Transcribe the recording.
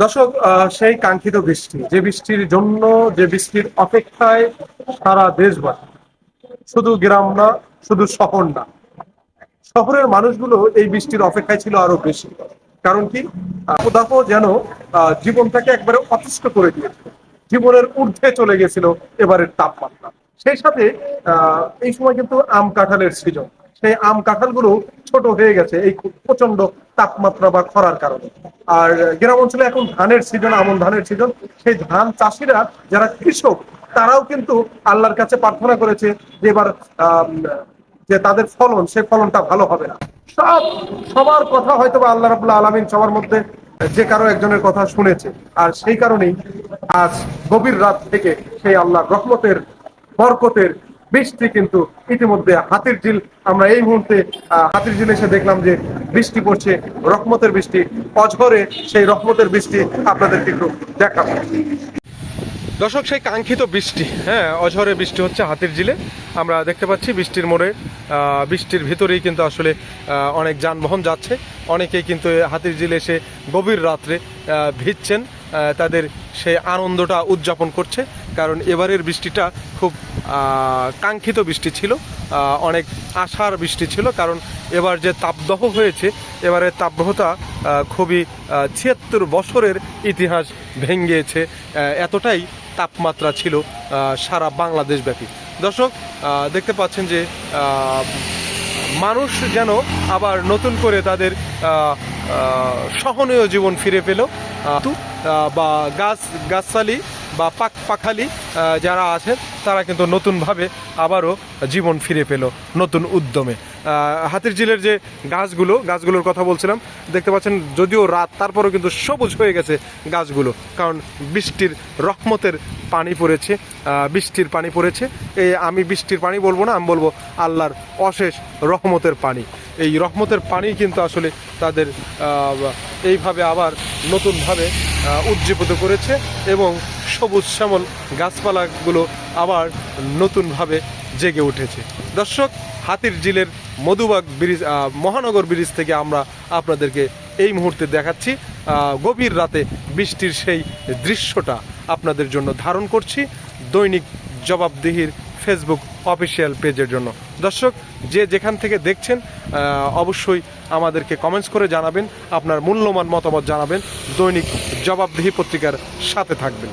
দর্শক, সেই কাঙ্ক্ষিত বৃষ্টি, যে বৃষ্টির জন্য, যে বৃষ্টির অপেক্ষায় সারা দেশবাসী, শুধু গ্রাম না, শুধু শহর না, শহরের মানুষগুলো এই বৃষ্টির অপেক্ষায় ছিল আরো বেশি। কারণ কি, প্রদাহ যেন জীবনটাকে একবারে অতিষ্ঠ করে দিয়েছিল, জীবনের ঊর্ধ্বে চলে গেছিল এবারের তাপমাত্রা। সেই সাথে এই সময় কিন্তু আম কাঁঠালের সিজন, সেই আম কাঁঠালগুলো ছোট হয়ে গেছে এই প্রচন্ড তাপমাত্রা বা খরার কারণে। আর গ্রাম অঞ্চলে এখন ধানের সিজন, আমন ধানের সিজন। সেই ধান চাষিরা যারা কৃষক, তারাও কিন্তু আল্লাহর কাছে প্রার্থনা করেছে যে এবার যে তাদের ফলন, সেই ফলনটা ভালো হবে না। সবার কথা হয়তো বা আল্লাহ রাব্বুল আলামিন সবার মধ্যে যে কারো একজনের কথা শুনেছে। আর সেই কারণেই আজ গভীর রাত থেকে সেই আল্লাহর রহমতের, বরকতের বৃষ্টি কিন্তু ইতিমধ্যে হাতির ঝিল, আমরা এই মুহূর্তে হাতির ঝিল এসে দেখলাম যে বৃষ্টি পড়ছে, রহমতের বৃষ্টি। অঝরে সেই রহমতের বৃষ্টি আপনাদেরকে একটু দেখাবো। দর্শক, সেই কাঙ্ক্ষিত বৃষ্টি, হ্যাঁ, অঝরে বৃষ্টি হচ্ছে হাতির ঝিলে। আমরা দেখতে পাচ্ছি বৃষ্টির মোড়ে, বৃষ্টির ভিতরেই কিন্তু আসলে অনেক যানবাহন যাচ্ছে। অনেকেই কিন্তু হাতির ঝিলে এসে গভীর রাত্রে ভিজছেন, তাদের সেই আনন্দটা উদযাপন করছে। কারণ এবারের বৃষ্টিটা খুব কাঙ্ক্ষিত বৃষ্টি ছিল, অনেক আশার বৃষ্টি ছিল। কারণ এবার যে তাপদাহ হয়েছে, এবারের তাপদাহটা খুবই ৭৬ বছরের ইতিহাস ভেঙেছে, এতটাই তাপমাত্রা ছিল সারা বাংলাদেশ ব্যাপী। দর্শক, দেখতে পাচ্ছেন যে মানুষ যেন আবার নতুন করে তাদের সহনীয় জীবন ফিরে পেল, বা গাছালি বা পাখালি যারা আছেন, তারা কিন্তু নতুনভাবে আবারও জীবন ফিরে পেল নতুন উদ্যমে। হাতির ঝিলের যে গাছগুলোর কথা বলছিলাম, দেখতে পাচ্ছেন যদিও রাত, তারপরেও কিন্তু সবুজ হয়ে গেছে গাছগুলো। কারণ বৃষ্টির রহমতের পানি পড়েছে, বৃষ্টির পানি পড়েছে। আমি বৃষ্টির পানি বলবো না, আমি বলবো আল্লাহর অশেষ রহমতের পানি। এই রহমতের পানি কিন্তু আসলে তাদের এইভাবে আবার নতুনভাবে উজ্জীবিত করেছে, এবং সবুজ শ্যামল গাছপালাগুলো আবার নতুনভাবে জেগে উঠেছে। দর্শক, হাতির ঝিলের মধুবাগ ব্রিজ, মহানগর ব্রিজ থেকে আমরা আপনাদেরকে এই মুহূর্তে দেখাচ্ছি গভীর রাতে বৃষ্টির সেই দৃশ্যটা আপনাদের জন্য ধারণ করছি দৈনিক জবাবদিহির ফেসবুক অফিসিয়াল পেজের জন্য। দর্শক, যে যেখান থেকে দেখছেন অবশ্যই আমাদেরকে কমেন্টস করে জানাবেন, আপনার মূল্যবান মতামত জানাবেন, দৈনিক জবাবদিহি পত্রিকার সাথে থাকবেন।